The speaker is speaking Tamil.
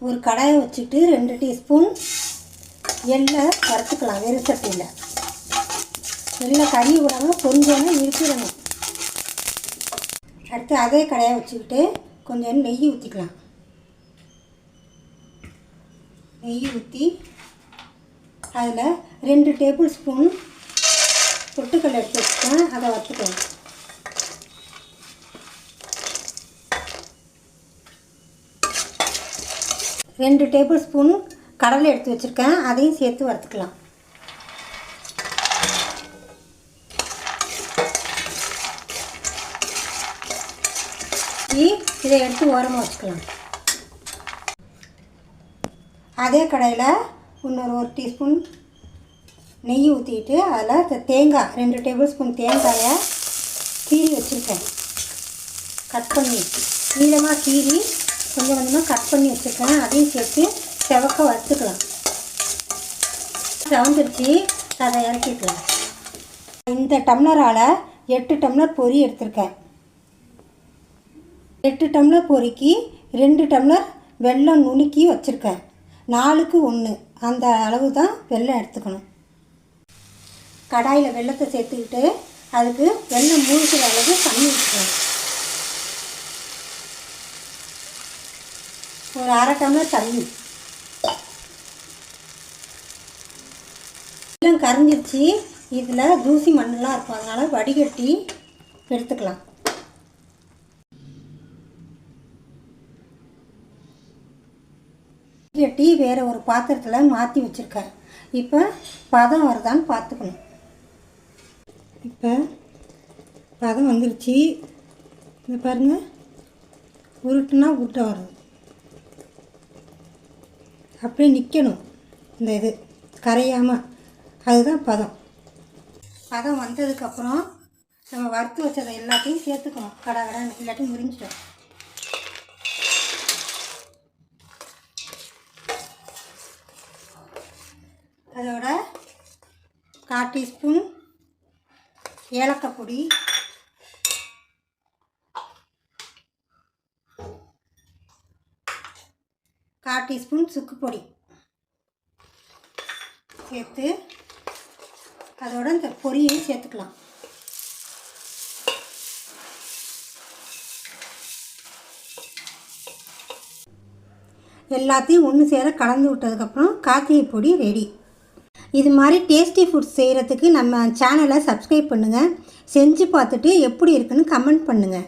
ஒரு கடாயை வச்சுட்டு 2 டீஸ்பூன் எள்ளை வறுத்துக்கலாம். வெறும் சட்டியில் எள்ளை கறி விடாமல் கொஞ்சம் இருக்கிடணும். அடுத்து அதே கடாயை வச்சுக்கிட்டு கொஞ்சம் நெய் ஊற்றிக்கலாம். நெய் ஊற்றி அதில் 2 டேபிள் ஸ்பூன் பொட்டுக்கடலை எடுத்து வச்சுட்டேன், அதை வறுத்துக்கலாம். ரெண்டு டேபிள் ஸ்பூன் கடலை எடுத்து வச்சுருக்கேன், அதையும் சேர்த்து வறுத்துக்கலாம். இதை எடுத்து ஓரமாக வச்சுக்கலாம். அதே கடாயில் இன்னொரு 1 டீஸ்பூன் நெய் ஊற்றிட்டு அதில் தேங்காய் 2 டேபிள் ஸ்பூன் தேங்காயை கீறி வச்சுருக்கேன். கட் பண்ணி நீளமாக கீறி கொஞ்சம் கொஞ்சமாக கட் பண்ணி வச்சுருக்கேன், அதையும் சேர்த்து செவக்க வறுத்துக்கலாம். செவந்துருச்சு, அதை இறக்கிக்கலாம். இந்த டம்ளரால் 8 டம்ளர் பொரி எடுத்திருக்கேன். 8 டம்ளர் பொரிக்கு 2 டம்ளர் வெல்லம் நுணுக்கி வச்சுருக்கேன். 4க்கு 1 அந்த அளவு தான் வெல்லம் எடுத்துக்கணும். கடாயில் வெல்லத்தை சேர்த்துக்கிட்டு அதுக்கு வெல்லம் மூழ்கிற அளவு தண்ணி ஊற்றணும். ஒரு 1/2 டம்ளர் தண்ணி. வெல்லம் கரைஞ்சிருச்சு, இதில் தூசி மண்ணெலாம் இருக்கும், அதனால் வடிகட்டி எடுத்துக்கலாம். வடிகட்டி வேறு ஒரு பாத்திரத்தில் மாற்றி வச்சுருக்கேன். இப்போ பதம் வருதான்னு பார்த்துக்கணும். இப்போ பதம் வந்துருச்சு, இந்த பாருங்கள், உருட்டுனா உருட்ட வருது, அப்படியே நிற்கணும். இந்த இது கரையாமல், அதுதான் பதம். பதம் வந்ததுக்கப்புறம் நம்ம வறுத்து வச்சதை எல்லாத்தையும் சேர்த்துக்கணும். கடன்னு இல்லாட்டி முறிஞ்சிட்டோம். அதோட 1/4 டீஸ்பூன் ஏலக்காய் பொடி, 1/4 டீஸ்பூன் சுக்கு பொடி சேர்த்து அதோட இந்த பொரியையும் சேர்த்துக்கலாம். எல்லாத்தையும் ஒன்று சேர கலந்து விட்டதுக்கப்புறம் காய்கறி பொடி ரெடி. இது மாதிரி டேஸ்டி ஃபுட்ஸ் செய்கிறதுக்கு நம்ம சேனலை சப்ஸ்கிரைப் பண்ணுங்கள். செஞ்சு பார்த்துட்டு எப்படி இருக்குன்னு கமெண்ட் பண்ணுங்கள்.